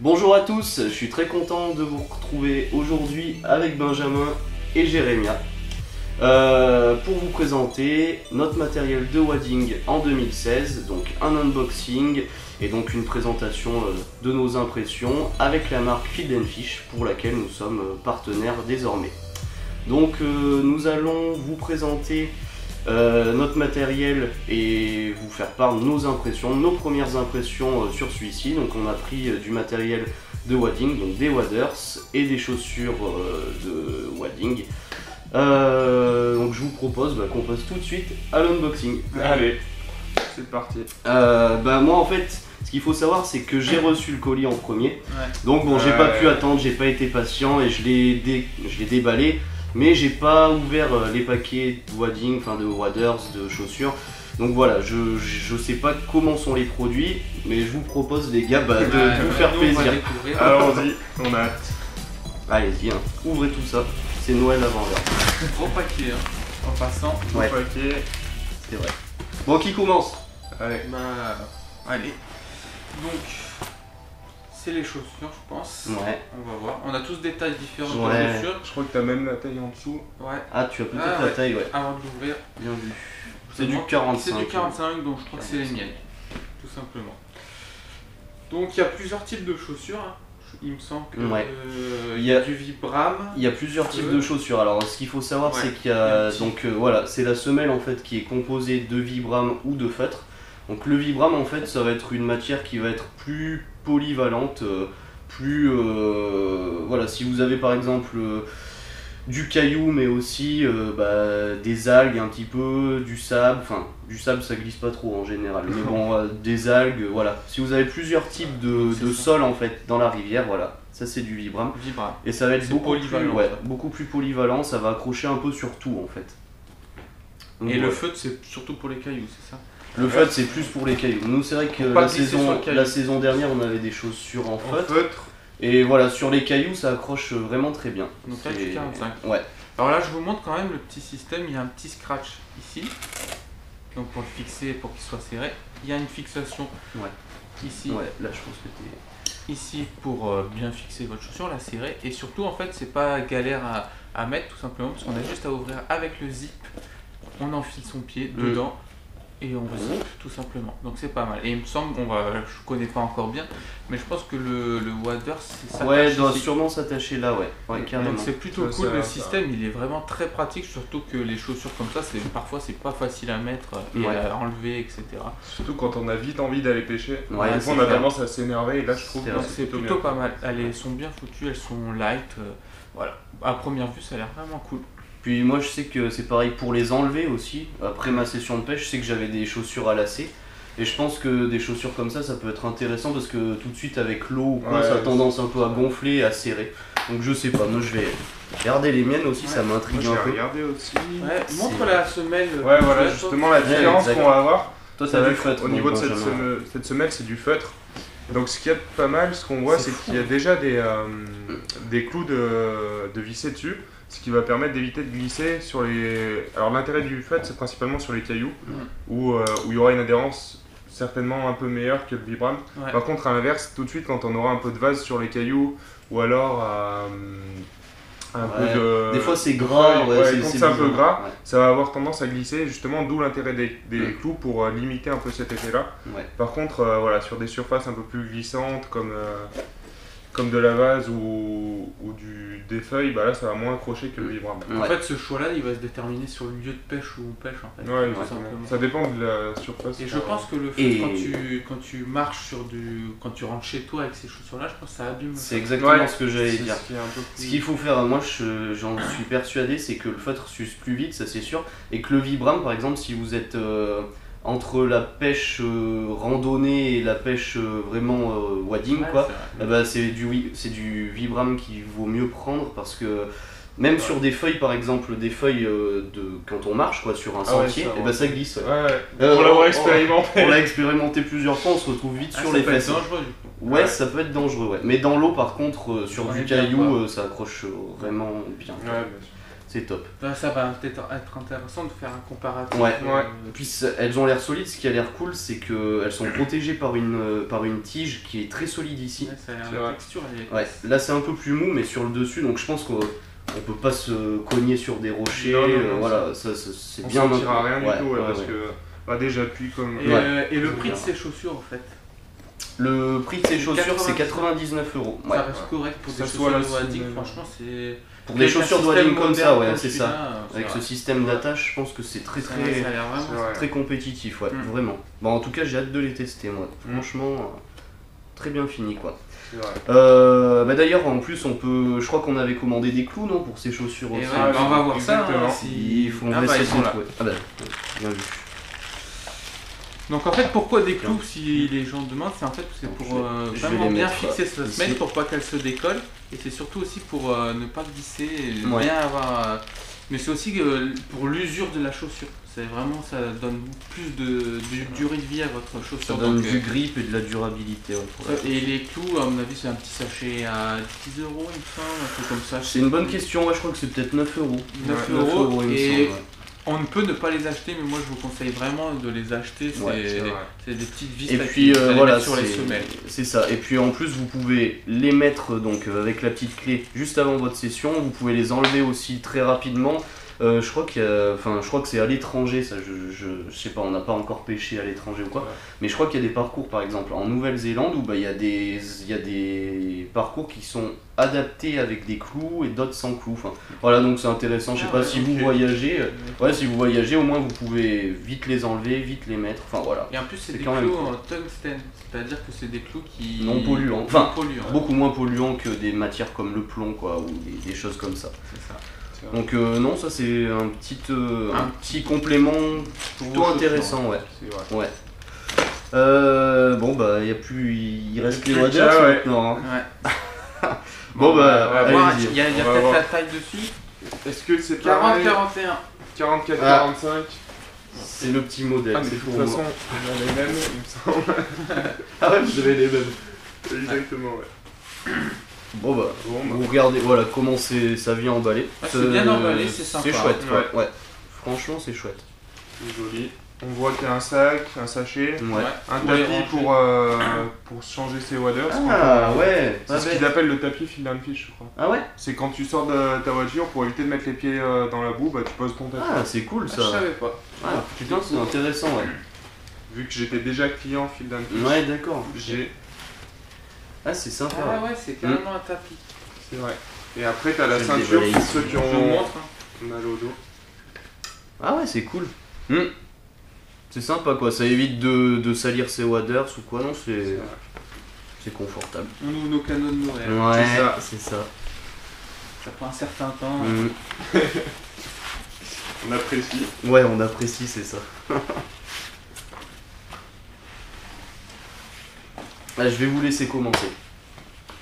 Bonjour à tous, je suis très content de vous retrouver aujourd'hui avec Benjamin et Jérémia pour vous présenter notre matériel de wadding en 2016, donc un unboxing et donc une présentation de nos impressions avec la marque Field & Fish pour laquelle nous sommes partenaires désormais. Donc nous allons vous présenter notre matériel et vous faire part de nos impressions, nos premières impressions sur celui-ci. Donc on a pris du matériel de wadding, donc des waders et des chaussures de wadding. Donc je vous propose qu'on passe tout de suite à l'unboxing. Allez, c'est parti. Moi en fait, ce qu'il faut savoir c'est que j'ai reçu le colis en premier. Donc bon, j'ai pas pu attendre, j'ai pas été patient et je l'ai déballé. Mais j'ai pas ouvert les paquets de wadding, enfin de waders, de chaussures. Donc voilà, je sais pas comment sont les produits, mais je vous propose les gars de vous faire plaisir. Allons-y, on a hâte. Allez-y, hein. Ouvrez tout ça, c'est Noël avant l'heure. Gros paquet, hein. En passant. Ouais. Paquet. C'est vrai. Bon, qui commence? Allez. Allez. Donc, c'est les chaussures, je pense. Ouais. On va voir. On a tous des tailles différentes de Ouais. chaussures. Je crois que t'as même la taille en dessous. Ouais. Ah, tu as peut-être la taille, ouais. Avant de l'ouvrir. Bien vu. C'est du 45. C'est du 45, donc je crois que c'est les miennes. Tout simplement. Donc, il y a plusieurs types de chaussures. Hein. Il me semble que il y a du Vibram. Il y a plusieurs types de chaussures. Alors ce qu'il faut savoir c'est qu'il y a voilà, c'est la semelle en fait qui est composée de Vibram ou de feutre. Donc le Vibram en fait ça va être une matière qui va être plus polyvalente, voilà, si vous avez par exemple du caillou mais aussi des algues un petit peu, du sable, enfin du sable ça glisse pas trop en général, mais bon des algues, voilà. Si vous avez plusieurs types de sol en fait dans la rivière, voilà, ça c'est du Vibram. Et ça va être beaucoup plus polyvalent, ça va accrocher un peu sur tout en fait. Donc, et le feutre c'est surtout pour les cailloux, c'est ça? Le feutre c'est plus pour les cailloux. Nous c'est vrai que la saison dernière on avait des chaussures en feutre. Et voilà, sur les cailloux ça accroche vraiment très bien. Donc là du 45. Ouais. Alors là je vous montre quand même le petit système, il y a un petit scratch ici. Donc pour le fixer, pour qu'il soit serré. Il y a une fixation ici. Ouais, là je pense que t'es... Ici pour bien fixer votre chaussure, la serrer. Et surtout en fait c'est pas galère à mettre tout simplement parce qu'on a juste à ouvrir avec le zip. On enfile son pied dedans. Et on zip tout simplement, donc c'est pas mal. Et il me semble, je connais pas encore bien, mais je pense que le wader c'est ça. Ouais, il doit sûrement s'attacher là, ouais carrément. Donc c'est plutôt cool, le système il est vraiment très pratique, surtout que les chaussures comme ça, parfois c'est pas facile à mettre et à enlever, etc. Surtout quand on a vite envie d'aller pêcher, on a tendance à s'énerver et là je trouve que c'est plutôt pas mal. Elles sont bien foutues, elles sont light, voilà. À première vue ça a l'air vraiment cool. Puis moi je sais que c'est pareil pour les enlever aussi. Après ma session de pêche, je sais que j'avais des chaussures à lacets. Et je pense que des chaussures comme ça peut être intéressant parce que tout de suite avec l'eau ou quoi, ça a tendance un peu à gonfler et à serrer. Donc je sais pas, moi je vais garder les miennes aussi, ça m'intrigue un peu. Regarder aussi. Montre la semelle. Ouais, voilà, justement la différence qu'on va avoir. Toi t'as du feutre. Au niveau de cette semelle, c'est du feutre. Donc ce qu'il y a de pas mal, ce qu'on voit, c'est qu'il y a déjà des clous de visser dessus. Ce qui va permettre d'éviter de glisser sur les... Alors l'intérêt du feutre c'est principalement sur les cailloux où il y aura une adhérence certainement un peu meilleure que le Vibram. Par contre à l'inverse, tout de suite quand on aura un peu de vase sur les cailloux ou alors un peu de... Des fois c'est gras, quand c'est un peu gras, ça va avoir tendance à glisser justement, d'où l'intérêt des clous pour limiter un peu cet effet là. Par contre voilà, sur des surfaces un peu plus glissantes comme de la vase ou des feuilles, là ça va moins accrocher que le Vibram. En fait ce choix là il va se déterminer sur le lieu de pêche où on pêche en fait. Ouais, ça dépend de la surface. Et je pense que le fait quand tu marches quand tu rentres chez toi avec ces chaussures là, je pense que ça abîme. C'est exactement ce que j'allais dire. Ce qu'il faut faire, moi j'en suis persuadé, c'est que le feutre s'use plus vite, ça c'est sûr. Et que le Vibram par exemple, si vous êtes entre la pêche randonnée et la pêche vraiment wadding c'est du Vibram qu'il vaut mieux prendre parce que même sur des feuilles par exemple, des feuilles quand on marche sur un sentier, ça glisse. Pour l'avoir expérimenté. On l'a expérimenté plusieurs fois, on se retrouve vite sur les fesses. Ça peut être dangereux du coup. Ouais, ça peut être dangereux, mais dans l'eau par contre, sur du caillou, ça accroche vraiment bien. c'est top. Là, ça va peut-être être intéressant de faire un comparatif. Ouais. Ouais. Puis elles ont l'air solides, ce qui a l'air cool, c'est qu'elles sont protégées par une tige qui est très solide ici. Ouais, ça a l'air- C'est la vrai. texture, elle est Ouais, là c'est un peu plus mou, mais sur le dessus, donc je pense qu'on peut pas se cogner sur des rochers. Non, voilà, ça c'est On bien. sentira rien Ouais, du tout, ouais, ouais, parce ouais. que bah, déjà depuis comme. Et le je prix de veux ces chaussures en fait, Le prix de ces chaussures, c'est 99 €. Ouais. ça reste correct pour Ça des soit chaussures la de wading, semaine. franchement c'est... Pour des Avec un chaussures de système wading comme ça, moderne ouais, comme c'est ça. celui-là, Avec ça ce va. système d'attache, je pense que c'est très Ça a très l'air vraiment... C'est vrai. très compétitif, ouais, Mm. vraiment. Bon, en tout cas, j'ai hâte de les tester, moi. Mm. Franchement, très bien fini, quoi. C'est vrai. Bah d'ailleurs, en plus, on peut. Je crois qu'on avait commandé des clous, non, pour ces chaussures Et aussi. ouais, Ah, bah, on va voir exactement. ça, hein, si... Il faut Ah, me bah, laisser ils sont là. trouver. Ah bah, bien vu. Donc en fait, pourquoi des clous si les gens demandent, c'est en fait c'est Donc, pour je vais vraiment les bien mettre, fixer sa ici. semelle pour pas qu'elle se décolle, et c'est surtout aussi pour ne pas glisser, et Ouais. bien avoir... mais c'est aussi pour l'usure de la chaussure, c'est vraiment, ça donne plus de durée de vie à votre Ça chaussure. donne Donc, du grip et de la durabilité. Ouais, pour la et les clous, à mon avis, c'est un petit sachet à 10 €, il me semble, un truc comme ça. C'est une bonne question, ouais, je crois que c'est peut-être 9 €. 9 9 €, il me et semble, ouais. on ne peut ne pas les acheter, mais moi je vous conseille vraiment de les acheter, Ouais, c'est vrai. c'est des petites vis Et là, puis que vous allez voilà, mettre sur les semelles. c'est ça. Et puis en plus, vous pouvez les mettre donc avec la petite clé juste avant votre session. Vous pouvez les enlever aussi très rapidement. Je crois je crois que c'est à l'étranger, ça. Je sais pas, on n'a pas encore pêché à l'étranger ou quoi. Ouais. Mais je crois qu'il y a des parcours, par exemple en Nouvelle-Zélande, où bah il y a des parcours qui sont adaptés avec des clous et d'autres sans clous. Enfin, voilà, donc c'est intéressant. Je sais Ah pas ouais, si vous ok. voyagez. Ouais, si vous voyagez, au moins vous pouvez vite les enlever, vite les mettre. Enfin voilà. Et en plus, c'est C'est des quand même clous cool. en tungstène, c'est-à-dire que c'est des clous qui. Non polluants. Enfin, Non polluants, Beaucoup moins polluants que des matières comme le plomb, quoi, ou des choses comme ça. c'est ça. C'est vrai. Donc non, ça c'est un petit complément plutôt vos intéressant, ouais. C'est vrai. Ouais. Bon bah il reste les plus waders que ça, ouais. maintenant. Hein. Ouais. Bon, bah, on va voir, allez-y. il y a On va peut-être voir. la taille dessus. Est-ce que c'est 40, pareil 41. 44, Ah. 45. C'est le petit modèle. Ah, mais de c'est toute pour façon, moi. on a les mêmes, il me semble. Ah ouais, vous avez les mêmes. Exactement, ouais. Bon bah, Bon, bah. vous regardez voilà comment ça vient emballé. Ah, c'est bien emballé, c'est sympa. C'est chouette, Ouais. ouais. Franchement, c'est chouette. C'est joli. On voit qu'il y a un sac, un sachet, Ouais. un Pour les tapis pour changer ses waders. Ah ouais. C'est ce qu'ils appellent le tapis fill and fish, je crois. Ah ouais. C'est quand tu sors de ta voiture, pour éviter de mettre les pieds dans la boue, bah, tu poses ton tapis. Ah c'est cool Ah, ça. je savais pas. Ah putain, c'est intéressant, ouais. Vu que j'étais déjà client fill and fish, Ouais, d'accord. j'ai. Ah, c'est sympa. Ah ouais, c'est carrément un tapis. C'est vrai. Et après, t'as la Je vais le ceinture déballer pour ici. ceux qui Je vous ont montre. hein. mal au dos. Ah ouais, c'est cool. C'est sympa quoi, ça évite de salir ses waders ou quoi, non, C'est vrai. c'est confortable. On ouvre nos canaux de Noël. Ouais, c'est ça. c'est ça. Ça prend un certain temps. On apprécie. Ouais, on apprécie, c'est ça. Ah, je vais vous laisser commencer.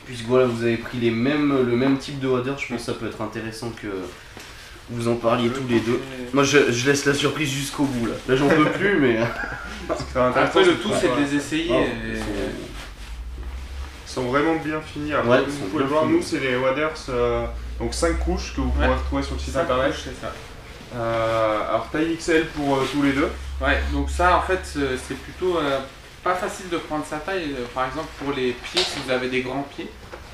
Puisque voilà, vous avez pris le même type de wader, je pense que ça peut être intéressant que vous en parliez tous les deux. Moi, je laisse la surprise jusqu'au bout là. Là, j'en peux plus, mais. Après, le tout, c'est de les essayer. Oh, et- Ils sont vraiment bien finis. Après, Ouais, ils vous sont pouvez bien voir, finis. nous, c'est les waders, donc 5 couches que vous pourrez Ouais. retrouver sur le site Ça, internet. c'est ça. Alors, taille XL pour tous les deux. Ouais, donc ça, en fait, c'est plutôt pas facile de prendre sa taille. Par exemple, pour les pieds, si vous avez des grands pieds.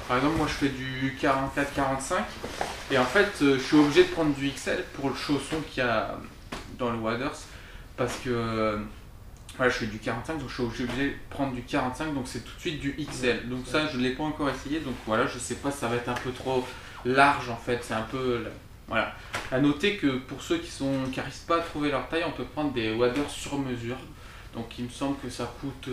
Par exemple, moi, je fais du 44-45. Et en fait, je suis obligé de prendre du XL pour le chausson qu'il y a dans le waders. Parce que ouais, je fais du 45, donc je suis obligé de prendre du 45. Donc c'est tout de suite du XL. Donc ça, je ne l'ai pas encore essayé. Donc voilà, je sais pas, ça va être un peu trop large en fait. C'est un peu... Voilà. À noter que pour ceux qui n'arrivent pas à trouver leur taille, on peut prendre des waders sur mesure. Donc il me semble que ça coûte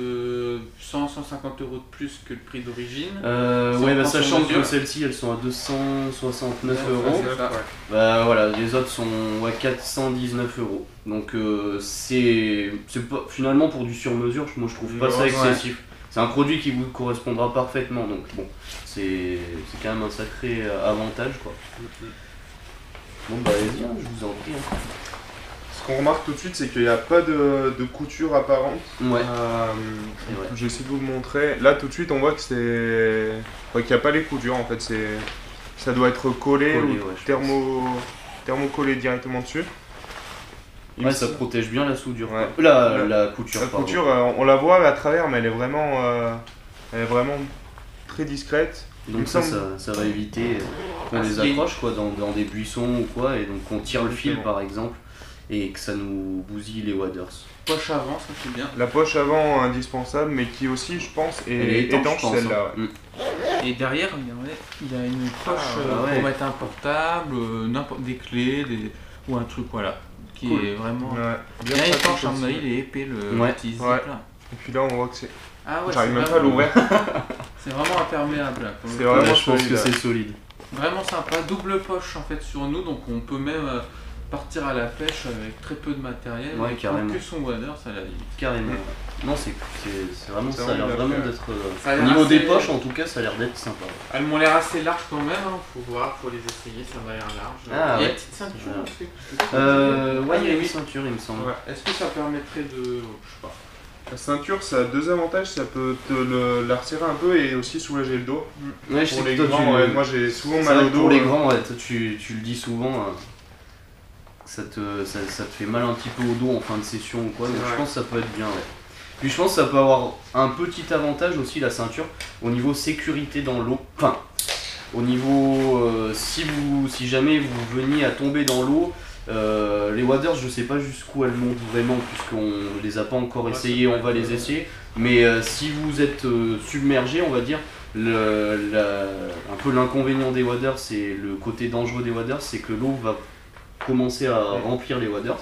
100-150 € de plus que le prix d'origine. Ouais, bah, prend sur sachant que mesure. celles-ci elles sont à 269 Ouais, €. c'est ça. Bah voilà, les autres sont à 419 €. Donc c'est pas finalement pour du sur-mesure, moi je trouve pas ça Ouais. excessif. C'est un produit qui vous correspondra parfaitement, donc bon, c'est quand même un sacré avantage quoi. Bon bah allez-y, hein, je vous en prie. Hein. Ce qu'on remarque tout de suite, c'est qu'il n'y a pas de couture apparente. Ouais, Euh, vrai. J'essaie de vous le montrer. Là, tout de suite, on voit que qu'il n'y a pas les coutures en fait. Ça doit être collé Collé, ou ouais, je thermo. thermocollé directement dessus. Ouais, ça protège bien la soudure. Ouais. La couture. La pardon. couture, on la voit à travers, mais elle est vraiment très discrète. Il Donc me ça semble- va éviter qu'on les accroche quoi, dans des buissons ou quoi, et donc qu'on tire le fil par exemple, et que ça nous bousille les waders. Poche avant, ça c'est bien. La poche avant indispensable, mais qui aussi, je pense, Elle est est étanche, je pense, celle-là. hein. Et derrière, regardez, il y a une poche ouais. pour mettre un portable, des clés, ou un truc, voilà, qui Cool. est vraiment Ouais. bien pratique étanche. À mon aussi. avis, il est épais le Ouais. petit zip Ouais. là. Et puis là, on voit que c'est. Ah ouais, J'arrive c'est même pas à vraiment- l'ouvrir. C'est vraiment imperméable là. pour le C'est coup. vraiment Ouais, je pense solide, que ouais. c'est solide. Vraiment sympa, double poche en fait sur nous, donc on peut même partir à la pêche avec très peu de matériel, Ouais, et carrément. que son waders à la limite. Carrément. Non, c'est vraiment, C'est ça a l'air vraiment vraiment bien d'être. Ça a Au l'air niveau des assez- poches, en tout cas, ça a l'air d'être sympa. Elles m'ont l'air assez larges quand même, hein. Faut voir, faut les essayer, ça m'a l'air large. Ah, il y a ouais. une petite ceinture Ouais. aussi. Ouais, il y a une oui. ceinture, il me semble. Ouais. Est-ce que ça permettrait de. Je sais pas. La ceinture, ça a deux avantages. Ça peut la resserrer un peu et aussi soulager le dos. Ouais, je sais Pour que les toi, grands, ouais, moi j'ai souvent c'est mal vrai au que dos. pour les grands, ouais, toi, tu le dis souvent, ça te fait mal un petit peu au dos en fin de session ou quoi, donc C'est je vrai. pense que ça peut être bien, ouais. Puis je pense que ça peut avoir un petit avantage aussi, la ceinture, au niveau sécurité dans l'eau. Enfin, au niveau, si jamais vous veniez à tomber dans l'eau, les waders, je sais pas jusqu'où elles montent vraiment, puisqu'on les a pas encore Ouais, essayés, ça peut on va être, les essayer. Mais si vous êtes submergé, on va dire, un peu l'inconvénient des waders, c'est le côté dangereux des waders, c'est que l'eau va commencer à remplir les waders.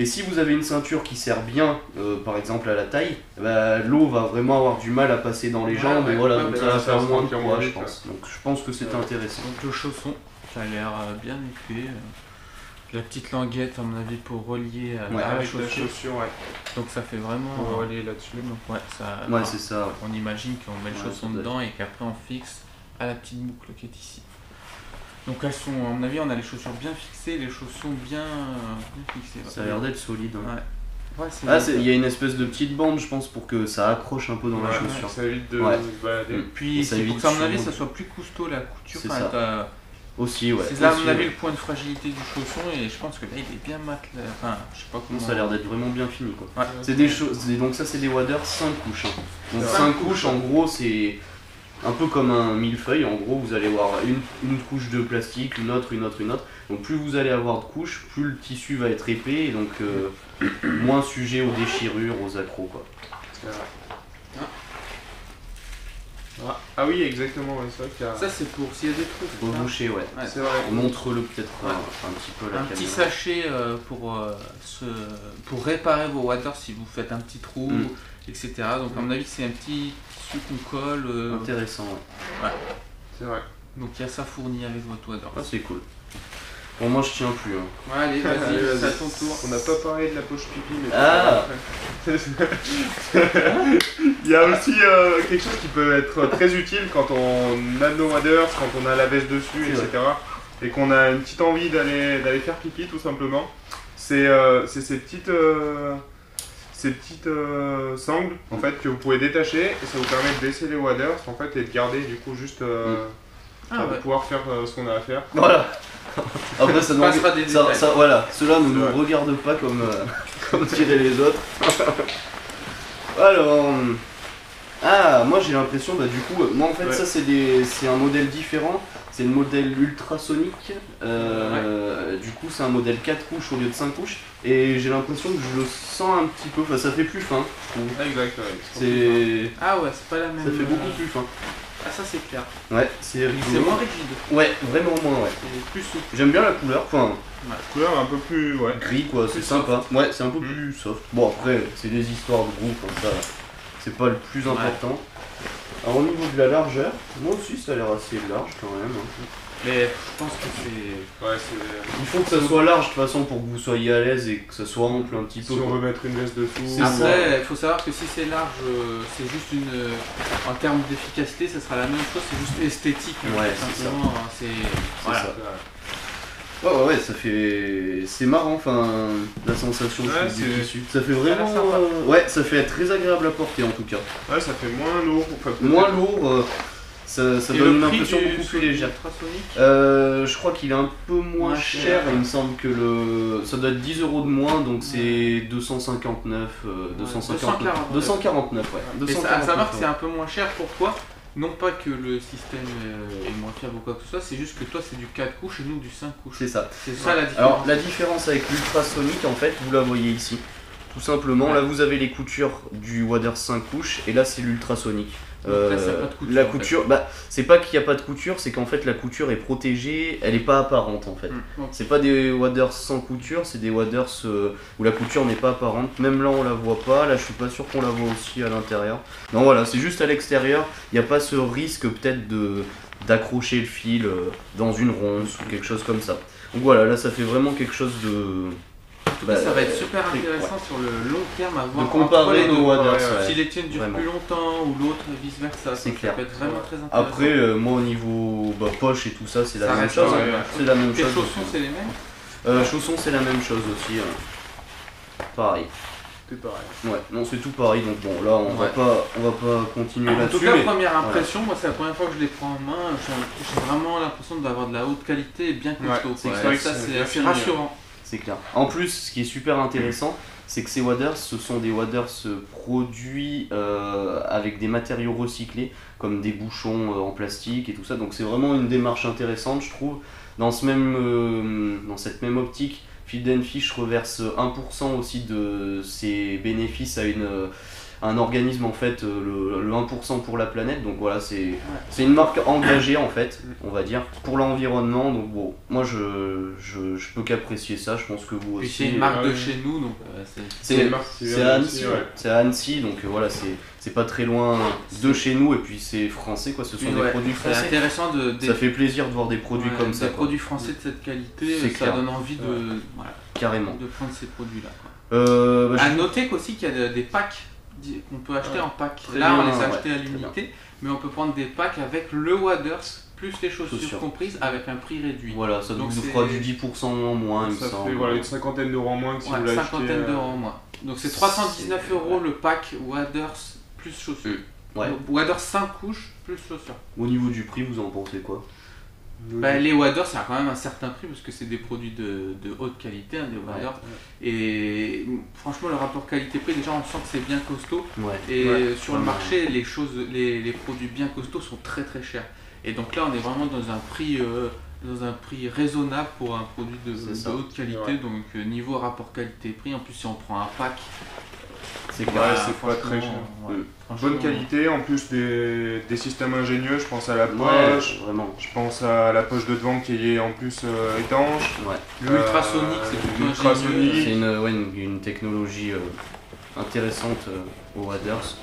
Et si vous avez une ceinture qui sert bien, par exemple à la taille, bah, l'eau va vraiment avoir du mal à passer dans les Ouais, jambes, ouais, et voilà, ouais, donc bah, ça va ça faire se moins de remplit poids, moins je vite, pense. Donc je pense que c'est intéressant. Donc le chausson, ça a l'air bien épais. La petite languette, à mon avis, pour relier Ouais, à la Avec la chaussure. chaussure, ouais. Donc ça fait vraiment. On va aller là-dessus. Donc ouais, ça. Ouais, c'est ça. Ouais. On imagine qu'on met le Ouais, chausson ça doit dedans et qu'après on fixe à la petite boucle qui est ici. Donc elles sont, à mon avis, on a les chaussures bien fixées, les chaussons bien fixés. Ça a l'air d'être solide. Hein. Ouais. Ouais, Ah, il y a une espèce de petite bande, je pense, pour que ça accroche un peu dans la Ouais, chaussure. ça évite de Ouais. se balader. Mm. Puis Ça c'est pour évite que, à mon avis, souvent ça soit plus costaud la couture. C'est Enfin, ça. t'as- Aussi, ouais. C'est là, à Aussi, mon avis, ouais. le point de fragilité du chausson, et je pense que là, il est bien mat. Enfin, je sais pas comment. Ça a l'air d'être vraiment bien fini, quoi. Ouais. C'est des choses. Donc ça, c'est des waders 5 couches. Hein. Donc Ouais. 5 couches, en gros, c'est un peu comme un millefeuille. En gros, vous allez avoir une couche de plastique, une autre, une autre, une autre. Donc plus vous allez avoir de couches, plus le tissu va être épais et donc moins sujet aux déchirures, aux accros, quoi. C'est vrai. Ah oui, exactement, ouais, c'est vrai qu'il y a. Ça, c'est pour s'il y a des trous. Faut c'est ça boucher, ouais. Ouais. C'est vrai. Montre-le peut-être Ouais. un petit peu la Un petit caméra. sachet pour réparer vos waders si vous faites un petit trou, Mm. etc. Donc à mon avis c'est un petit tissu qu'on colle. Intéressant, ouais. C'est vrai. Donc il y a ça fourni avec votre wader. Ah, c'est cool. Bon, moi je tiens plus. Hein. Ouais, allez, Allez, vas-y, vas-y. c'est à ton tour. On n'a pas parlé de la poche pipi, mais. Ah. Il y a aussi quelque chose qui peut être très utile quand on a nos waders, quand on a la veste dessus, C'est etc. Et qu'on a une petite envie d'aller faire pipi, tout simplement. C'est ces petites sangles en fait que vous pouvez détacher et ça vous permet de baisser les waders en fait et de garder du coup juste Ah de ouais. pouvoir faire ce qu'on a à faire. Voilà. Après, ça, Passera des détails. voilà, cela ne C'est nous vrai. regarde pas comme, comme diraient les autres. Alors, moi j'ai l'impression, bah du coup, moi en fait Ouais. ça c'est un modèle différent, c'est le modèle ultrasonique. Du coup c'est un modèle 4 couches au lieu de 5 couches, et j'ai l'impression que je le sens un petit peu, enfin ça fait plus fin, je trouve. Exact, ouais. C'est, Ah ouais, c'est pas la même. ça fait beaucoup plus fin. Ah ça c'est clair. Ouais, c'est rigolo. C'est moins rigide. Ouais, vraiment moins, ouais. C'est plus souple. J'aime bien la couleur, enfin Couleur un peu plus, ouais. gris quoi, c'est Plus sympa. Ouais, c'est un peu plus soft. Bon après, c'est des histoires de groupe, comme ça, c'est pas le plus important. Alors au niveau de la largeur, moi aussi ça a l'air assez large quand même. Hein. Mais je pense que c'est. Ouais, c'est. Il faut que ça soit large de toute façon pour que vous soyez à l'aise et que ça soit ample un petit peu. Si on quoi. veut mettre une veste dessous. C'est ça. Après, il faut savoir que si c'est large, c'est juste une. En termes d'efficacité, ça sera la même chose, c'est juste esthétique. Ouais, tout c'est simplement, hein, c'est. Voilà. ça. Ouais, ça fait. C'est marrant, enfin, la sensation Ouais, du c'est- tissu. Ça fait vraiment. Ça a l'air sympa. Ouais, ça fait être très agréable à porter en tout cas. Ouais, ça fait moins lourd. Enfin, peut-être- Moins lourd. ça Et donne le une prix impression du beaucoup plus légère. ultrasonique Je crois qu'il est un peu moins cher, il me semble que ça doit être 10 € de moins, donc c'est 259, 249, 249, ouais. Et 249, ça marque, ouais. c'est un peu moins cher. Pourquoi? Non pas que le système est moins fiable ou quoi que ce soit, c'est juste que toi c'est du 4 couches et nous du 5 couches. C'est ça. C'est ça la différence. Alors la différence avec l'ultrasonique, en fait, vous la voyez ici. Tout simplement, là vous avez les coutures du Waders 5 couches et là c'est l'ultrasonique. Donc là, c'est pas de couture, la en fait. couture, bah, c'est pas qu'il n'y a pas de couture, c'est qu'en fait la couture est protégée, elle est pas apparente en fait. Donc, C'est pas des waders sans couture, c'est des waders où la couture n'est pas apparente. Même là on la voit pas, là je suis pas sûr qu'on la voit aussi à l'intérieur. Non voilà, c'est juste à l'extérieur, il n'y a pas ce risque peut-être d'accrocher le fil dans une ronce ou quelque chose comme ça. Donc voilà, là ça fait vraiment quelque chose de... ça va être super intéressant sur le long terme à voir de comparer entre les nos deux. waders. Si les tiennes durent Vraiment. plus longtemps ou l'autre vice versa, C'est ça clair. peut être vraiment très intéressant. Après, moi au niveau poche et tout ça, c'est la Ça même reste chose. pareil, hein. ouais. C'est la même Tes chose. chaussons c'est les mêmes? Chaussons, c'est la même chose aussi. Pareil. C'est pareil. Ouais, non, c'est tout pareil. Donc bon, là, on va pas continuer En tout là-dessus. cas, mais première impression, moi c'est la première fois que je les prends en main, j'ai vraiment l'impression d'avoir de la haute qualité et bien costaud. Ouais, C'est vrai que ça, c'est c'est bien assez fini, rassurant. c'est clair. En plus, ce qui est super intéressant, c'est que ces waders, ce sont des waders produits avec des matériaux recyclés, comme des bouchons en plastique et tout ça. Donc c'est vraiment une démarche intéressante, je trouve. Dans cette même optique, Field & Fish reverse 1% aussi de ses bénéfices à un organisme, en fait, le 1% pour la planète. Donc voilà, c'est une marque engagée, en fait, on va dire, pour l'environnement. Donc bon, moi je peux qu'apprécier ça, je pense que vous Puis aussi. c'est une marque de ouais. chez nous, donc C'est à Annecy, ouais. C'est à Annecy, donc voilà, c'est pas très loin de chez nous, et puis c'est français, quoi. Ce sont des produits c'est français. intéressant Ça fait plaisir de voir des produits comme ça, des quoi. produits français de cette qualité, C'est ça clair. donne envie voilà, Carrément. de prendre ces produits-là. Bah, À noter qu'aussi qu'il y a des packs qu'on peut acheter en pack. Très Là, on bien, les a ouais, achetés à l'unité, mais on peut prendre des packs avec le Waders plus les chaussures comprises avec un prix réduit. Voilà, ça Donc vous c'est- fera du 10% en moins, il me Ça semble. fait voilà, une cinquantaine d'euros en moins que si vous Ouais, l'achetez. cinquantaine d'euros en moins. Donc c'est 319 € le pack Waders plus chaussures. Ouais. Waders 5 couches plus chaussures. Au niveau du prix, vous en pensez quoi? Bah, les Waders, ça a quand même un certain prix parce que c'est des produits de haute qualité, hein, des Waders. Et franchement, le rapport qualité-prix, déjà on sent que c'est bien costaud. Ouais. Et sur le vraiment. marché, les produits bien costauds sont très très chers. Et donc là, on est vraiment dans un prix raisonnable pour un produit C'est de ça. haute qualité. Ouais. Donc niveau rapport qualité-prix, en plus si on prend un pack, C'est Ouais, clair. c'est pas très cher. ouais, Mm. franchement, Bonne qualité, en plus des systèmes ingénieux, je pense à la Ouais, poche, vraiment. je pense à la poche de devant qui est en plus étanche. Ouais. l'ultrasonique, c'est plutôt l'ultrasonique. ingénieux. C'est une technologie intéressante aux Waders.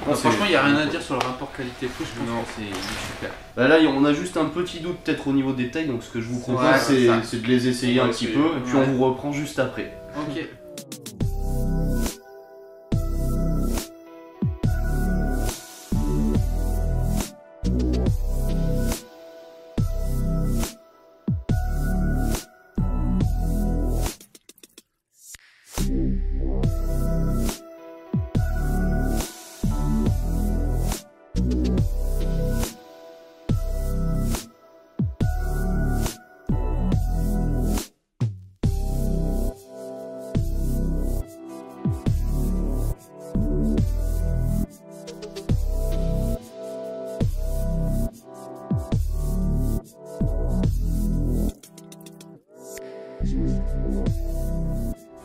Non, franchement, il n'y a rien à dire sur le rapport qualité-prix, je pense Non. que c'est super. Bah là, on a juste un petit doute peut-être au niveau des tailles, donc ce que je vous propose, Ouais, c'est ça. c'est de les essayer On va un petit essayer. peu, et puis Ouais. on vous reprend juste après. Ok.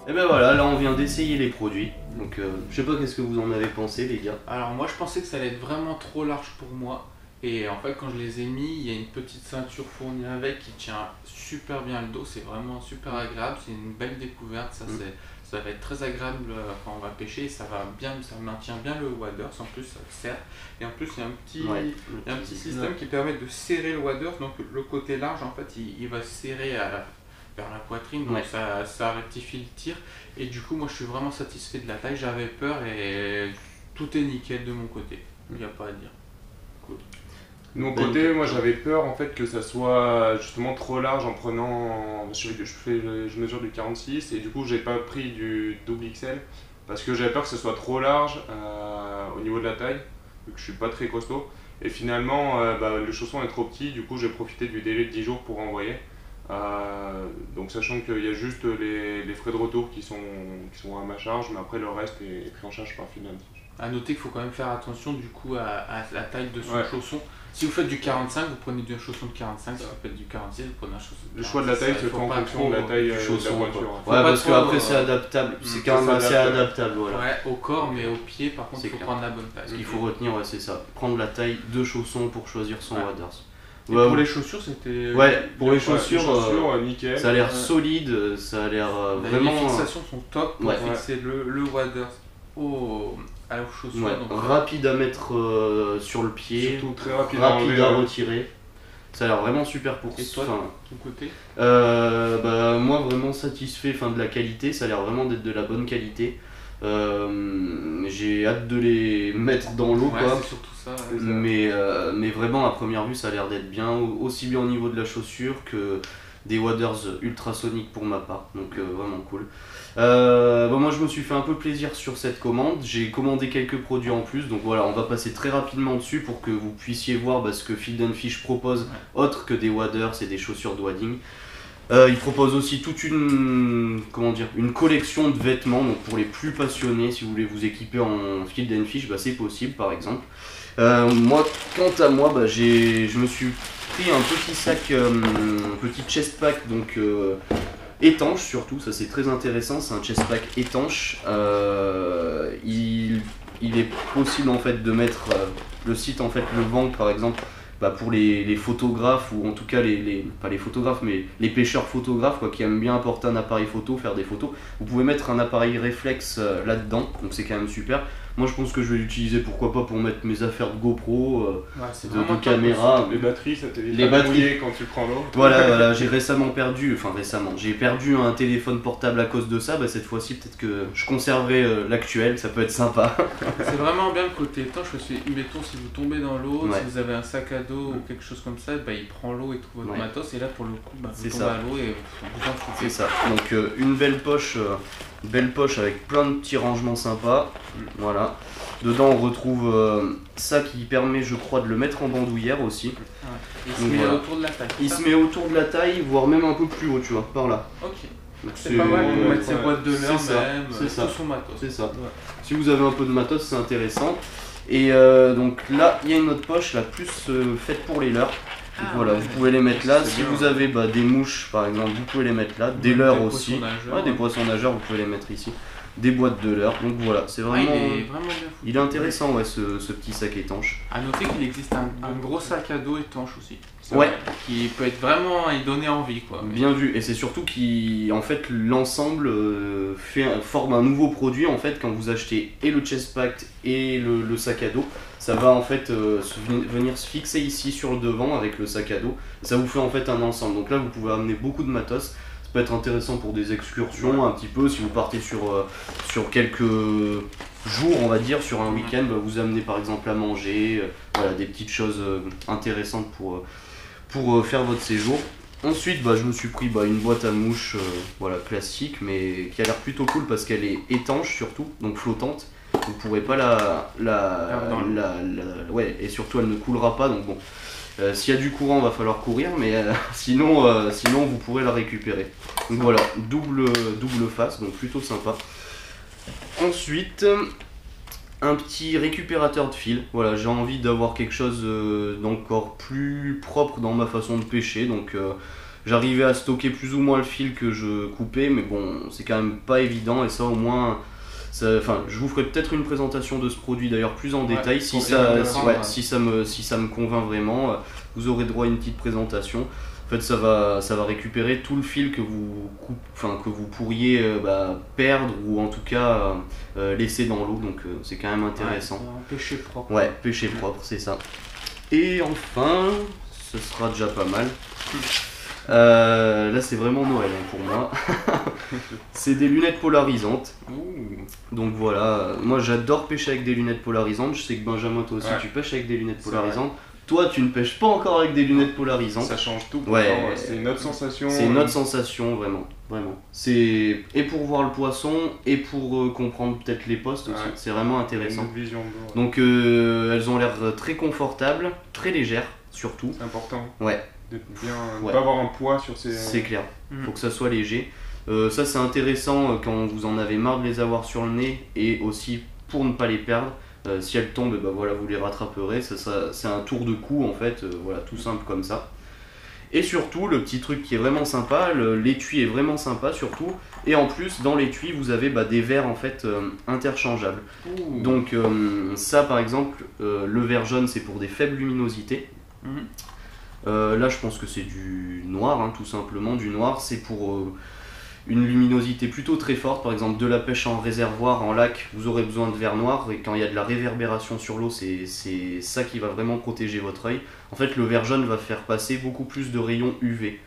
Et ben voilà, là on vient d'essayer les produits, donc je sais pas qu'est-ce que vous en avez pensé les gars. Alors moi je pensais que ça allait être vraiment trop large pour moi et en fait quand je les ai mis il y a une petite ceinture fournie avec qui tient super bien le dos, c'est vraiment super agréable, c'est une belle découverte, ça va être très agréable quand on va pêcher, ça maintient bien le waders, en plus ça le serre et en plus il y a un petit système qui permet de serrer le waders, donc le côté large en fait il va serrer vers la poitrine, donc ça rectifie le tir et du coup moi je suis vraiment satisfait de la taille, j'avais peur et tout est nickel de mon côté, il n'y a pas à dire. Cool. De mon côté, moi j'avais peur en fait que ça soit justement trop large en prenant. Je mesure du 46 et du coup j'ai pas pris du double XL parce que j'avais peur que ce soit trop large au niveau de la taille, vu que je suis pas très costaud. Et finalement, le chausson est trop petit, du coup j'ai profité du délai de 10 jours pour envoyer. Donc sachant qu'il y a juste les frais de retour qui sont à ma charge, mais après le reste est pris en charge par Field & Fish. À noter qu'il faut quand même faire attention du coup à la taille de son Ouais. chausson. Si vous faites du 45, vous prenez un chausson de 45. Si vous faites du 46, vous prenez un chausson de 46. Le choix de la taille se fait en fonction de la taille du de la chausson, voiture. Ouais, pas parce trop, qu'après c'est adaptable, c'est quand même assez adaptable, voilà. Ouais, au corps, mais au pied, par contre, C'est il faut clair. prendre la bonne taille. Ce qu'il faut retenir, ouais, c'est ça. Prendre la taille de chausson pour choisir son Ouais. waders. Et Ouais, pour les chaussures, c'était. ouais, pour les Ouais, chaussures, nickel. ça a l'air Ouais. solide, ça a l'air Les vraiment. fixations sont top pour Ouais. fixer le waders à la chaussure. Ouais, donc, rapide à mettre sur le pied, Surtout très rapide rapide à enlever, retirer. Ça a l'air vraiment super pour Et toi, enfin, ton côté moi vraiment satisfait de la qualité, ça a l'air vraiment d'être de la bonne qualité. J'ai hâte de les mettre dans l'eau Ouais, quoi. c'est surtout ça. ouais. Mais vraiment à première vue ça a l'air d'être bien, aussi bien au niveau de la chaussure que des waders ultrasoniques pour ma part, donc vraiment cool. Moi je me suis fait un peu plaisir sur cette commande, j'ai commandé quelques produits en plus, donc voilà, on va passer très rapidement dessus pour que vous puissiez voir ce que Field & Fish propose autre que des waders et des chaussures de wading. Il propose aussi toute une collection de vêtements, donc pour les plus passionnés, si vous voulez vous équiper en Field & Fish, c'est possible par exemple. Moi, quant à moi, je me suis pris un petit sac, un petit chest pack, donc étanche surtout, ça c'est très intéressant, c'est un chest pack étanche. Il est possible en fait de mettre le site en fait le vend par exemple pour les photographes ou en tout cas pas les photographes mais les pêcheurs photographes qui aiment bien apporter un appareil photo, faire des photos. Vous pouvez mettre un appareil réflexe là-dedans, donc c'est quand même super. Moi je pense que je vais l'utiliser pourquoi pas pour mettre mes affaires de GoPro, C'est de vraiment top caméra. Les batteries, ça t'évite Les de batteries. mouiller quand tu prends l'eau. Voilà, j'ai j'ai perdu un téléphone portable à cause de ça, cette fois-ci peut-être que je conserverai l'actuel, ça peut être sympa. C'est vraiment bien le côté étanche parce que, mettons, si vous tombez dans l'eau, Ouais. si vous avez un sac à dos ou quelque chose comme ça, il prend l'eau et trouve votre Ouais. matos, et là pour le coup, vous C'est tombez ça. à l'eau et vous en foutez. C'est ça, donc une belle poche avec plein de petits rangements sympas, voilà. Dedans on retrouve ça qui permet je crois de le mettre en bandoulière aussi. Ouais. Il se Donc, met voilà. autour de la taille. Il se met autour de la taille, voire même un peu plus haut, tu vois, par là. Ok. Donc, C'est pas mal pour ouais, mettre ses ouais. boîtes de C'est l'heure ça, même, c'est ça. tout son matos. C'est ça. Ouais. Si vous avez un peu de matos, c'est intéressant. Et donc là, il y a une autre poche, là, plus faite pour les leurres. Donc Ah, voilà, ouais. vous pouvez les mettre là. C'est Si bien. vous avez des mouches, par exemple, vous pouvez les mettre là. Des leurres aussi. poissons nageurs, Ouais, des poissons nageurs, vous pouvez les mettre ici. Des boîtes de leurres. Donc voilà, c'est Ah, vraiment. il est vraiment bien foutu. Il est intéressant, ouais, ce petit sac étanche. A noter qu'il existe un gros sac à dos étanche aussi. C'est Ouais. vrai, qui peut être vraiment et donner envie quoi. Bien vu, et c'est surtout en fait l'ensemble forme un nouveau produit en fait quand vous achetez et le chest pack et le sac à dos. Ça va en fait venir se fixer ici sur le devant avec le sac à dos. Ça vous fait en fait un ensemble. Donc là vous pouvez amener beaucoup de matos. Ça peut être intéressant pour des excursions un petit peu si vous partez sur quelques jours on va dire, sur un week-end, vous amenez par exemple à manger, voilà, des petites choses intéressantes pour faire votre séjour. Ensuite, je me suis pris une boîte à mouches voilà, classique, mais qui a l'air plutôt cool parce qu'elle est étanche surtout, donc flottante. Vous ne pourrez pas ouais, et surtout elle ne coulera pas, donc bon. S'il y a du courant, va falloir courir, mais sinon vous pourrez la récupérer. Donc voilà, double face, donc plutôt sympa. Ensuite, un petit récupérateur de fil. Voilà, j'ai envie d'avoir quelque chose d'encore plus propre dans ma façon de pêcher. Donc j'arrivais à stocker plus ou moins le fil que je coupais, mais bon, c'est quand même pas évident. Et ça, au moins, je vous ferai peut-être une présentation de ce produit d'ailleurs plus en détail. Si ça me convainc vraiment, vous aurez droit à une petite présentation. En fait, ça va récupérer tout le fil que vous pourriez perdre ou en tout cas laisser dans l'eau, donc c'est quand même intéressant. Ouais, pêcher propre. Ouais, pêcher propre, c'est ça. Et enfin, ce sera déjà pas mal. Là, c'est vraiment Noël pour moi. C'est des lunettes polarisantes. Donc voilà, moi j'adore pêcher avec des lunettes polarisantes. Je sais que Benjamin, toi aussi, tu pêches avec des lunettes polarisantes. toi tu ne pêches pas encore avec des lunettes polarisantes. Ça change tout. Ouais. C'est une autre sensation. C'est une autre sensation, vraiment. C'est et pour voir le poisson et pour comprendre peut-être les postes aussi. Ouais. C'est vraiment intéressant. Une vision de l'eau. Donc elles ont l'air très confortables, très légères surtout. C'est important. Ouais. De bien, de Ouais. pas avoir un poids sur ces. C'est clair. Mhm. Faut que ça soit léger. Ça c'est intéressant quand vous en avez marre de les avoir sur le nez et aussi pour ne pas les perdre. Si elles tombent, bah voilà, vous les rattraperez. C'est un tour de cou en fait, voilà, tout simple comme ça. Et surtout, le petit truc qui est vraiment sympa, l'étui est vraiment sympa surtout. Et en plus, dans l'étui, vous avez des verres en fait interchangeables. Ouh. Donc ça par exemple, le verre jaune c'est pour des faibles luminosités. Mhm. Là je pense que c'est du noir, hein, tout simplement. Du noir c'est pour une luminosité plutôt très forte. Par exemple de la pêche en réservoir, en lac, vous aurez besoin de verre noir. Et quand il y a de la réverbération sur l'eau, c'est ça qui va vraiment protéger votre œil. En fait le verre jaune va faire passer beaucoup plus de rayons UV.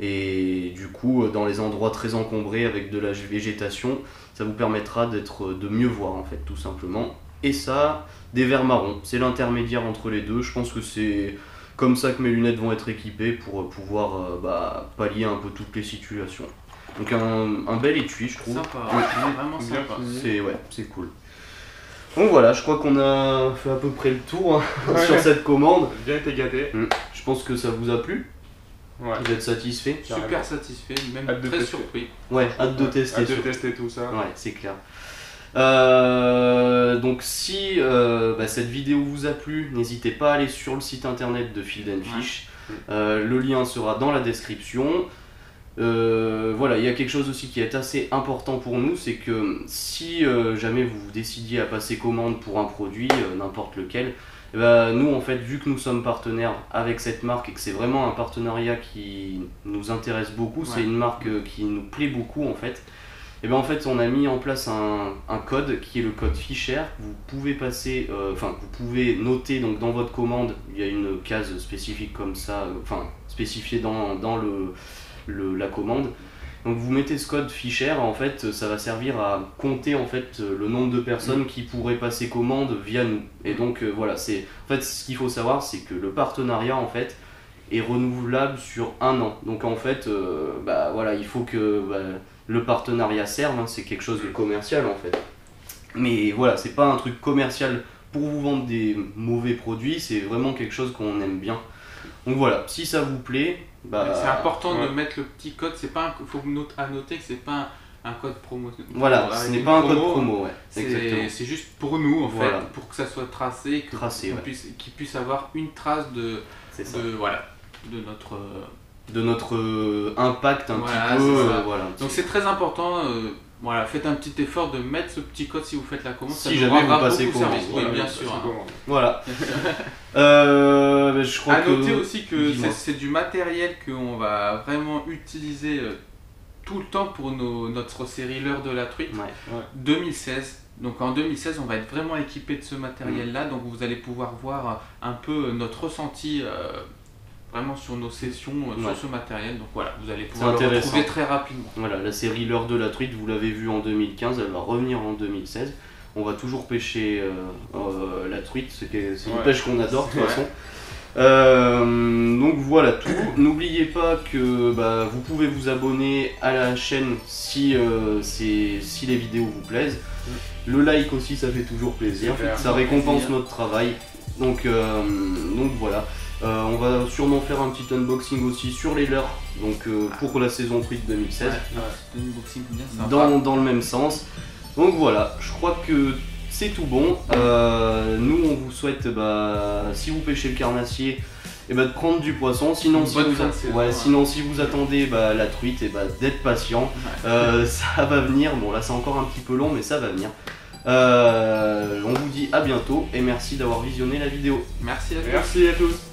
Et du coup dans les endroits très encombrés avec de la végétation, ça vous permettra de mieux voir en fait tout simplement. Et ça, des verres marrons, c'est l'intermédiaire entre les deux. Je pense que c'est comme ça que mes lunettes vont être équipées pour pouvoir pallier un peu toutes les situations. Donc un bel étui je trouve. Sympa, Ouais. vraiment Bien sympa. fini. C'est cool. Donc voilà, je crois qu'on a fait à peu près le tour hein, Ouais. sur cette commande. Bien été gâté. Je pense que ça vous a plu. Ouais. Vous êtes satisfait. Super satisfait, même Hâte de très tester. surpris. Ouais, hâte de tester. Hâte de surtout. tester tout ça. Ouais, c'est clair. Donc si cette vidéo vous a plu, n'hésitez pas à aller sur le site internet de Field and Fish. Le lien sera dans la description. Voilà, il y a quelque chose aussi qui est assez important pour nous, c'est que si jamais vous décidiez à passer commande pour un produit, n'importe lequel, nous en fait, vu que nous sommes partenaires avec cette marque et que c'est vraiment un partenariat qui nous intéresse beaucoup, c'est une marque qui nous plaît beaucoup en fait. Et en fait on a mis en place un code qui est le code Fisher. Vous pouvez passer, vous pouvez noter donc dans votre commande, il y a une case spécifique comme ça, spécifiée dans la commande. Donc vous mettez ce code Fisher, en fait ça va servir à compter en fait le nombre de personnes qui pourraient passer commande via nous. Et donc voilà, c'est en fait ce qu'il faut savoir, c'est que le partenariat en fait est renouvelable sur 1 an. Donc en fait voilà, il faut que le partenariat serve, hein, c'est quelque chose de commercial en fait. Mais voilà, c'est pas un truc commercial pour vous vendre des mauvais produits, c'est vraiment quelque chose qu'on aime bien. Donc voilà, si ça vous plaît, C'est important ouais. de mettre le petit code, c'est pas faut noter que c'est pas un code promo. voilà, ce Avec n'est une pas un code promo, ouais. Exactement. C'est juste pour nous en Voilà. fait, pour que ça soit tracé, Tracé, ouais. qu'ils puissent avoir une trace C'est ça. de notre. De notre impact un Voilà, petit peu, c'est ça. voilà. Donc c'est très important. Voilà, faites un petit effort de mettre ce petit code si vous faites la commande. Si ça nous jamais rendra vous passez beaucoup commande. service. Oui, Voilà, bien Ça, sûr. c'est hein. comment. Voilà. Je crois À que... noter aussi que Dis-moi. c'est du matériel qu'on va vraiment utiliser tout le temps pour notre série L'heure de la truite Ouais. 2016. Donc en 2016, on va être vraiment équipé de ce matériel-là. Donc vous allez pouvoir voir un peu notre ressenti vraiment sur nos sessions, sur ce matériel. Donc voilà, vous allez pouvoir le intéressant. retrouver très rapidement. Voilà, la série L'heure de la truite, vous l'avez vue en 2015, elle va revenir en 2016. On va toujours pêcher la truite, c'est une Ouais. pêche qu'on adore de toute Ouais. façon. Donc voilà tout. N'oubliez pas que vous pouvez vous abonner à la chaîne si les vidéos vous plaisent. Le like aussi, ça fait toujours plaisir. Super. Ça récompense Plaisir. notre travail. Donc voilà. On va sûrement faire un petit unboxing aussi sur les leurres, donc pour la saison truite 2016. Ouais, c'est un unboxing bien sympa. Dans le même sens. Donc voilà, je crois que c'est tout bon. Nous on vous souhaite, si vous pêchez le carnassier, de prendre du poisson. Sinon, si Bonne vous, fin de saison, ouais. sinon si vous attendez la truite, d'être patient. Ça va venir. Bon là c'est encore un petit peu long, mais ça va venir. On vous dit à bientôt et merci d'avoir visionné la vidéo. Merci à tous. Merci à tous.